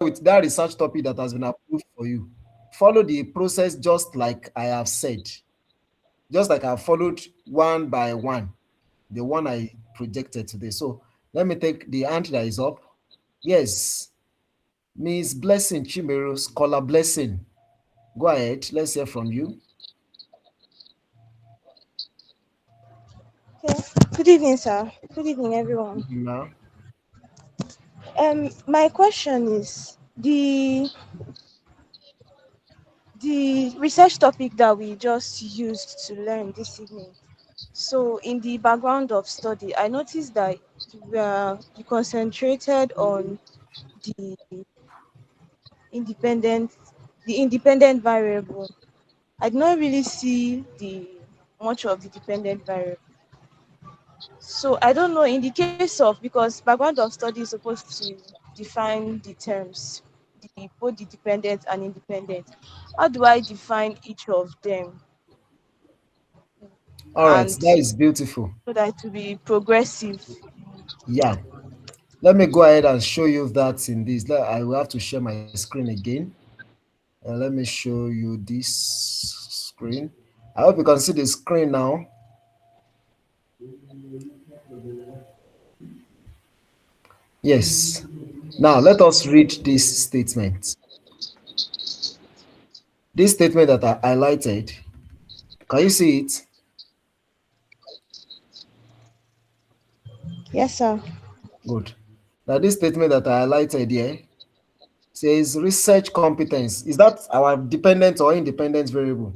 with that research topic that has been approved for you, follow the process just like I have said, just like I followed one by one, the one I projected today. So let me take the hand that is up. Yes, Miss Blessing Chimero, Scholar Blessing. Go ahead. Let's hear from you. Okay. Good evening, sir. Good evening, everyone. Now, My question is the research topic that we just used to learn this evening. So, in the background of study, I noticed that you concentrated on the independent, the independent variable. I did not really see the much of the dependent variable. So I don't know in the case of, because background of study is supposed to define the terms, both the dependent and independent. How do I define each of them all right, and that is beautiful. so that to be progressive? Yeah, let me go ahead and show you that in this. I will have to share my screen again. Let me show you this screen. I hope you can see the screen now. Yes. Now let us read this statement. This statement that I highlighted. Can you see it? Yes, sir. Good. Now this statement that I highlighted here says research competence. Is that our dependent or independent variable?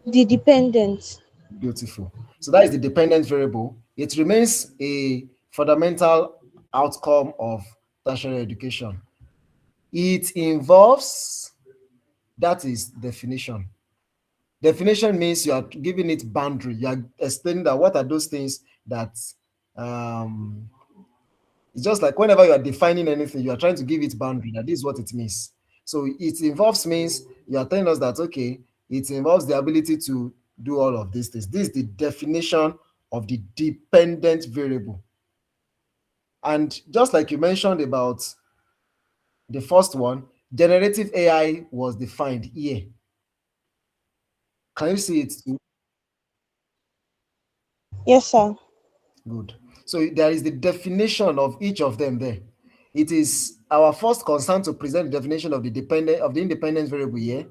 The dependent. Beautiful. So that is the dependent variable. It remains a fundamental outcome of tertiary education. It involves, that is definition. Definition means you are giving it boundary. You are explaining that what are those things that um, it's just like whenever you are defining anything, you are trying to give it boundary. That is what it means. So it involves means you are telling us that okay, it involves the ability to do all of these things. This is the definition of the dependent variable. And just like you mentioned about the first one, generative AI was defined here. Can you see it too? Yes, sir. Good. So there is the definition of each of them there. It is our first concern to present the definition of the independent variable here,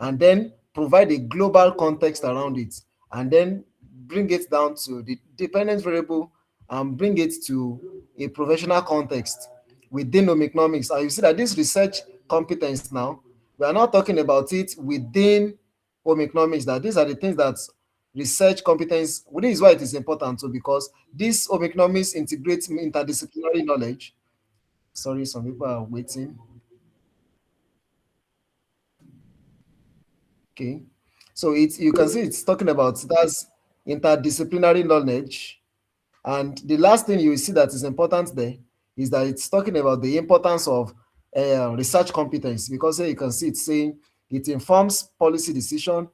and then provide a global context around it, and then bring it down to the dependent variable and bring it to a professional context within economics. And you see that this research competence now, we are not talking about it within home economics, that these are the things that research competence, well, this is why it is important too, because this home economics integrates interdisciplinary knowledge. Sorry, some people are waiting. Okay. So it's, you can see it's talking about that's interdisciplinary knowledge. And the last thing you will see that is important there is that it's talking about the importance of research competence, because here you can see it's saying it informs policy decision.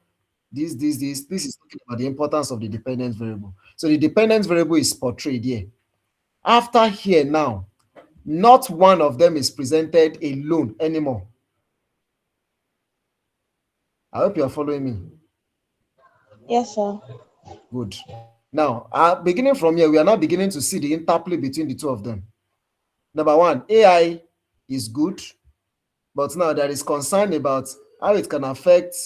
This is talking about the importance of the dependent variable. So the dependent variable is portrayed here. After here now, not one of them is presented alone anymore. I hope you are following me. Yes, sir. Good. Now, beginning from here, we are now beginning to see the interplay between the two of them. Number one, AI is good, but now there is concern about how it can affect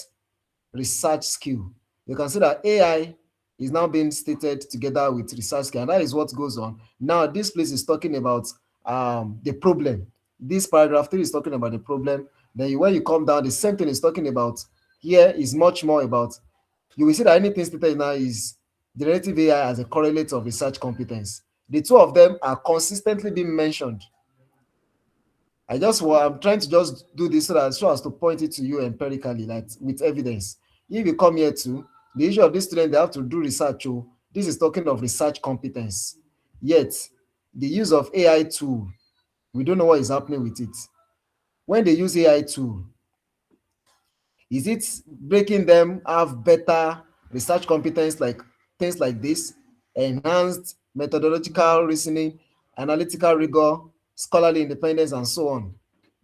research skill. You can see that AI is now being stated together with research skill, and that is what goes on. Now, this place is talking about the problem. This paragraph 3 is talking about the problem. Then when you come down, the same thing is talking about here is much more about, you will see that anything stated now is generative AI as a correlate of research competence. The two of them are consistently being mentioned. I'm trying to just do this so as to point it to you empirically, like with evidence. If you come here to the issue of this student, they have to do research. Oh, this is talking of research competence. Yet the use of AI tool, we don't know what is happening with it. When they use AI tool, is it breaking them have better research competence, like things like this, enhanced methodological reasoning, analytical rigor? scholarly independence, and so on.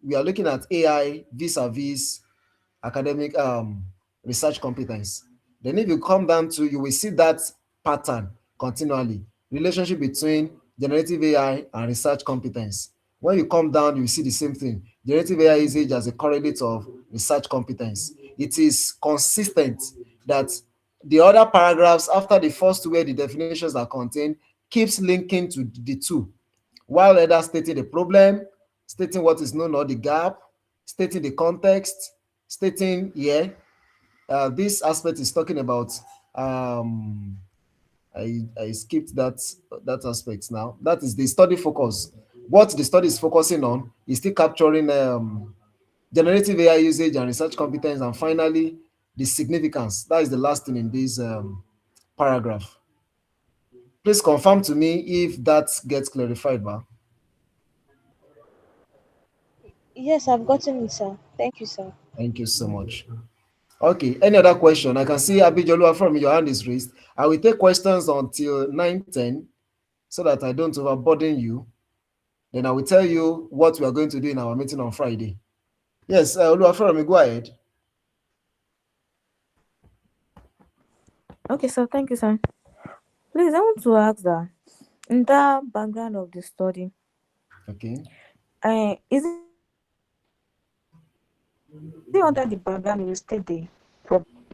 We are looking at AI vis-a-vis academic research competence. Then if you come down to, you will see that pattern continually, relationship between generative AI and research competence. When you come down, you see the same thing. Generative AI usage as a correlate of research competence. It is consistent that the other paragraphs after the first two where the definitions are contained keeps linking to the two, while either stating the problem, stating what is known or the gap, stating the context, stating, yeah, this aspect is talking about, um, I skipped that aspect now. That is the study focus. What the study is focusing on is still capturing generative AI usage and research competence, and finally, the significance. That is the last thing in this paragraph. Please confirm to me if that gets clarified, ma. Yes, I've gotten it, sir. Thank you, sir. Thank you so much. Okay, any other question? I can see Abijolua from your hand is raised. I will take questions until 9:10 so that I don't overburden you. Then I will tell you what we are going to do in our meeting on Friday. Yes, Oluwafemi, go ahead. Okay, sir. Thank you, sir. Please, I want to ask that in the background of the study, Okay. is it under the background you state the problem,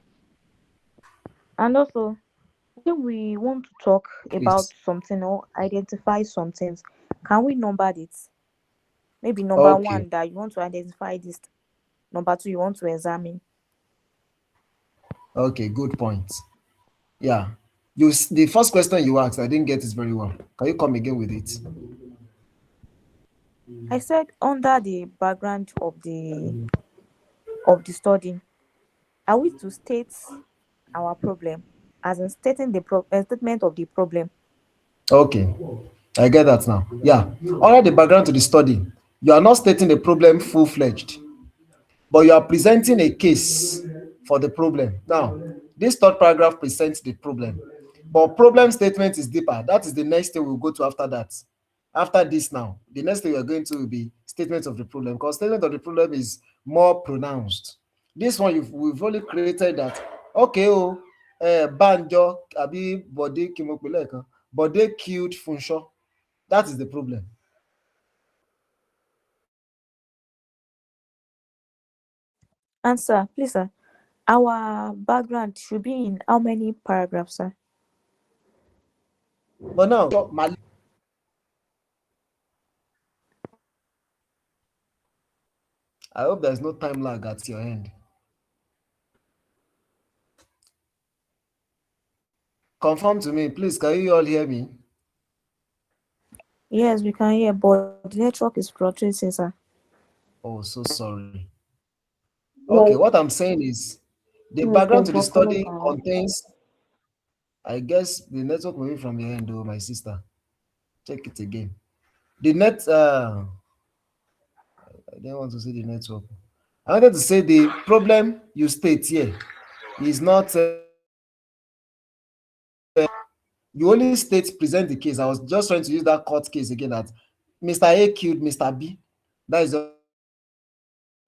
and also when we want to talk about Please. something or identify some things, can we number it? Maybe number Okay. one that you want to identify this, number two you want to examine. Okay, good point. Yeah. The first question you asked, I didn't get it very well. Can you come again with it? I said under the background of the study, are we to state our problem, as in stating the statement of the problem? Okay. I get that now. Yeah. Under the background to the study, you are not stating the problem full-fledged, but you are presenting a case for the problem. Now, this third paragraph presents the problem, but problem statement is deeper. That is the next thing we'll go to after that. After this now, the next thing we are going to will be statement of the problem, because statement of the problem is more pronounced. This one, we've only created that, okay, oh, Banjo, Abi, Bode, Kimopile, Bode killed Funsho. That is the problem. Answer, please, sir. Our background should be in how many paragraphs, sir? But now, I hope there's no time lag at your end. Confirm to me, please. Can you all hear me? Yes, we can hear, but the network is fluctuating, sir. Oh, so sorry. Okay, what I'm saying is the Yes, background thank to the for coming study back. contains, I guess the network maybe from your end, oh, my sister. Check it again. The net, I didn't want to say the network. I wanted to say the problem you state here is not, you only state, present the case. I was just trying to use that court case again that Mr. A killed Mr. B. That is just,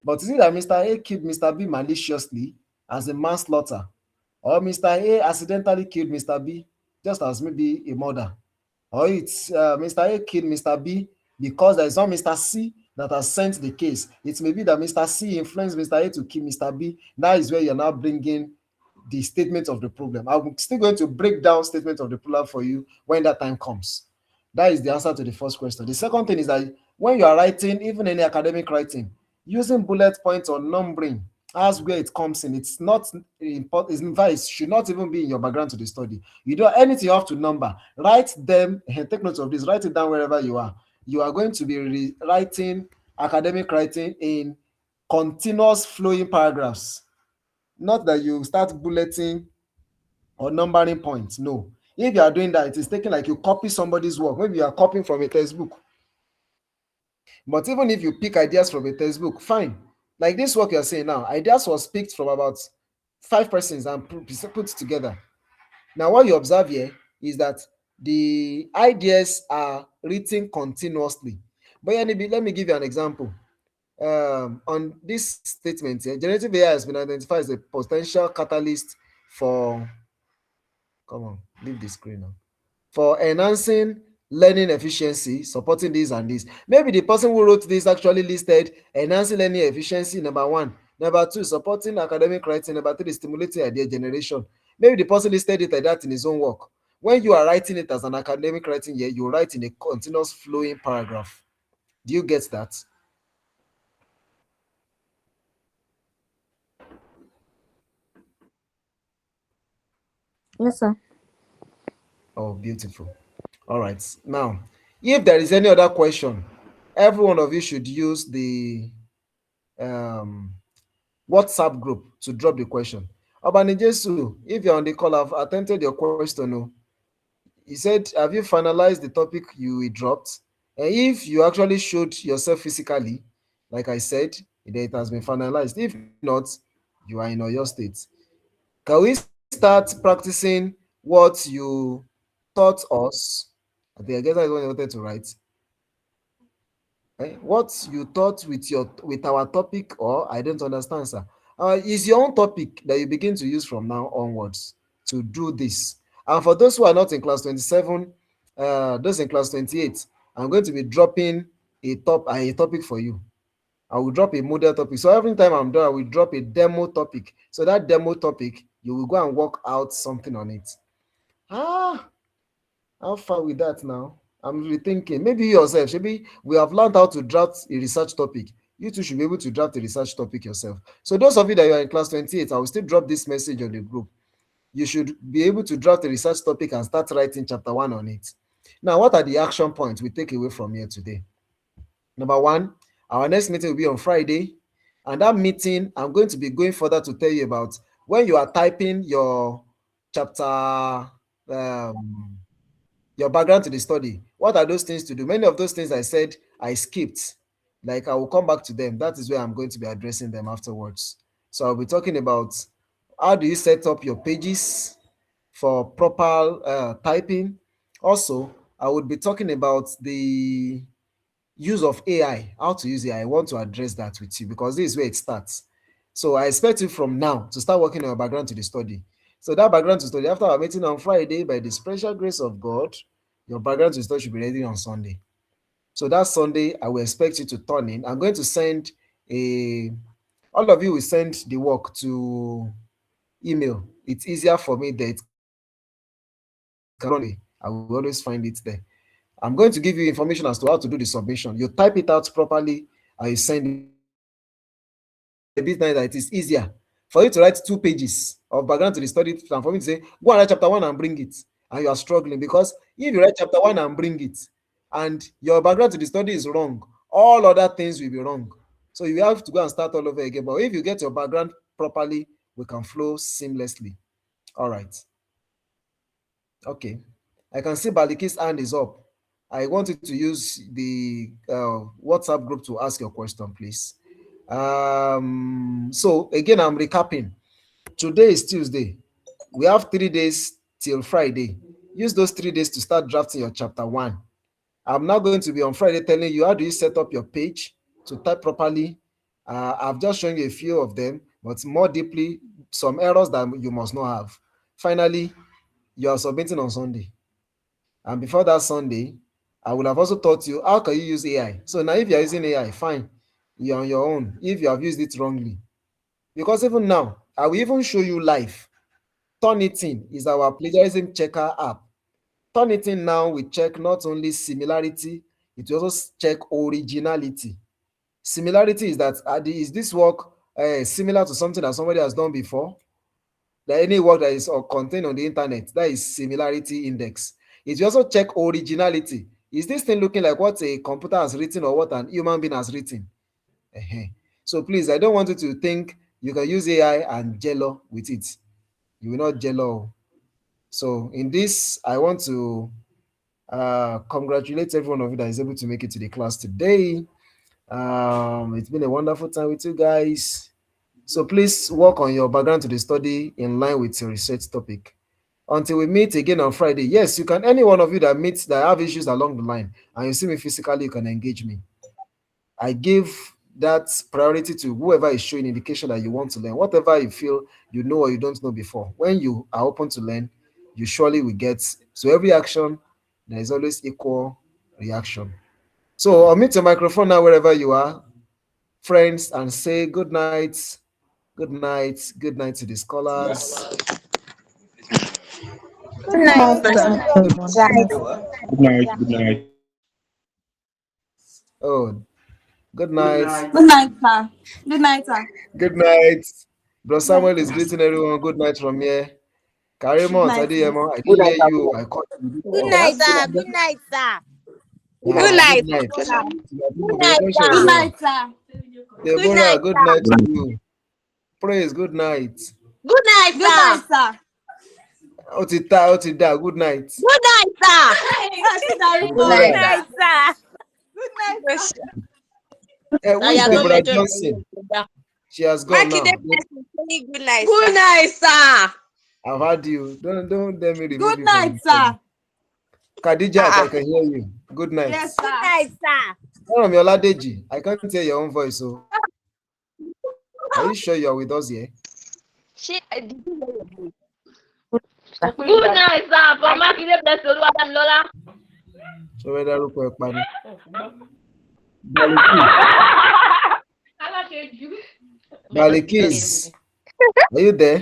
but is it that Mr. A killed Mr. B maliciously as a manslaughter, or Mr. A accidentally killed Mr. B just as maybe a murder, or it's Mr. A killed Mr. B because there is one Mr. C that has sent the case. It may be that Mr. C influenced Mr. A to kill Mr. B. That is where you're now bringing the statement of the problem. I'm still going to break down statement of the problem for you when that time comes. That is the answer to the first question. The second thing is that when you are writing, even any academic writing, using bullet points or numbering as where it comes in, it's not important. In fact, it should not even be in your background to the study. You do anything, you have to number. Write them, take note of this, write it down wherever you are. You are going to be writing academic writing in continuous flowing paragraphs. Not that you start bulleting or numbering points. No. If you are doing that, it is taking like you copy somebody's work. Maybe you are copying from a textbook. But even if you pick ideas from a textbook, fine. Like this work you're saying now, ideas was picked from about 5 persons and put together. Now, what you observe here is that the ideas are written continuously. But let me give you an example. On this statement here, generative AI has been identified as a potential catalyst for, come on, leave the screen now, for enhancing learning efficiency, supporting this and this. Maybe the person who wrote this actually listed enhancing learning efficiency, number one. Number two, supporting academic writing. Number three, stimulating idea generation. Maybe the person listed it like that in his own work. When you are writing it as an academic writing here, you write in a continuous flowing paragraph. Do you get that? Yes, sir. Oh, beautiful. All right. Now, if there is any other question, every one of you should use the um, WhatsApp group to drop the question. Obanijesu, if you're on the call, I've attempted your question. Oh. He said, have you finalized the topic you dropped? And if you actually showed yourself physically, like I said, then it has been finalized. If not, you are in your state. Can we start practicing what you taught us? I think I guess that's what I wanted to write. What you thought with our topic, or I don't understand, sir. Is your own topic that you begin to use from now onwards to do this. And for those who are not in class 27, those in class 28, I'm going to be dropping a topic for you. I will drop a model topic. So every time I'm done, I will drop a demo topic. So that demo topic, you will go and work out something on it. Ah, how far with that now? I'm rethinking. Maybe you yourself, maybe we have learned how to draft a research topic. You too should be able to draft a research topic yourself. So those of you that you are in class 28, I will still drop this message on the group. You should be able to draft a research topic and start writing chapter 1 on it. Now, what are the action points we take away from here today? Number one, our next meeting will be on Friday. And that meeting, I'm going to be going further to tell you about when you are typing chapter your background to the study. What are those things to do? Many of those things I said I skipped. Like I will come back to them. That is where I'm going to be addressing them afterwards. So I'll be talking about how do you set up your pages for proper typing. Also, I would be talking about the use of AI, how to use AI. I want to address that with you because this is where it starts. So I expect you from now to start working on your background to the study. So that background to study, after our meeting on Friday, by the special grace of God, your background to study should be ready on Sunday. So that Sunday, I will expect you to turn in. I'm going to send all of you will send the work to email. It's easier for me that it can run away. I will always find it there. I'm going to give you information as to how to do the submission. You type it out properly and you send it. Now, if you are a bit nice, that it is easier for you to write 2 pages of background to the study than for me to say, go and write chapter 1 and bring it. And you are struggling because if you write chapter 1 and bring it, and your background to the study is wrong, all other things will be wrong. So you have to go and start all over again. But if you get your background properly, we can flow seamlessly. All right. Okay. I can see Baliki's hand is up. I want you to use the WhatsApp group to ask your question, please. So again, I'm recapping. Today is Tuesday. We have 3 days till Friday. Use those 3 days to start drafting your chapter 1. I'm now going to be on Friday telling you how do you set up your page to type properly. I've just shown you a few of them, but more deeply, some errors that you must not have. Finally, you are submitting on Sunday. And before that Sunday, I will have also taught you how can you use AI. So now if you're using AI, fine, you're on your own if you have used it wrongly. Because even now, I will even show you live. Turnitin is our plagiarism checker app. Turnitin now will check not only similarity, it will also check originality. Similarity is that is this work similar to something that somebody has done before? Like any work that is contained on the internet, that is similarity index. It will also check originality. Is this thing looking like what a computer has written or what an human being has written? So please, I don't want you to think you can use AI and jello with it. You will not jello. So in this, I want to congratulate every one of you that is able to make it to the class today. It's been a wonderful time with you guys. So please work on your background to the study in line with your research topic. Until we meet again on Friday. Yes, you can, any one of you that have issues along the line and you see me physically, you can engage me. I give that priority to whoever is showing indication that you want to learn. Whatever you feel you know or you don't know before, when you are open to learn, you surely will get. So every action, there is always equal reaction. So unmute your microphone now wherever you are, friends, and say good night, good night to the scholars. Good night, sir. Good Night. Good night. Good night. Oh, good night. Good night, sir. Good night, sir. Good night. Bro Samuel is greeting everyone. Good night from here. Good Karimont, night, miss. I didn't hear you. I caught you. Good Oh, night, sir. Good night, sir. Good night. good night. Good night, Good sir. night, sir. Good Deborah, night, good sir. night to you. Praise, good night. Good night, Good night, sir. sir. Otita, good night. Good night, sir. Good Deborah, night, sir. Good night, Yes, sir. who I is am not Deborah mentioned. Johnson? She has gone Makinde now. person say good night. Good night, sir. I've had you. Don't let me remove Good you from night, the table. sir. Khadijat, I can hear you. Good night. Yes, Good sir. night, sir. From Oladeji, I can't hear your own voice. So, are you sure you are with us here? Good night, sir. From Makinde person Oluwadamilola. So whether Rupo Ekpani. Balikis, are you there?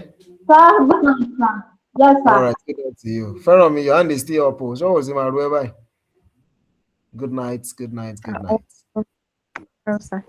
Sir, good night, sir. Yes, All sir. right, good night to you. Ferromi, your hand is still up. So what was in my Good night, good night, good night. Sir.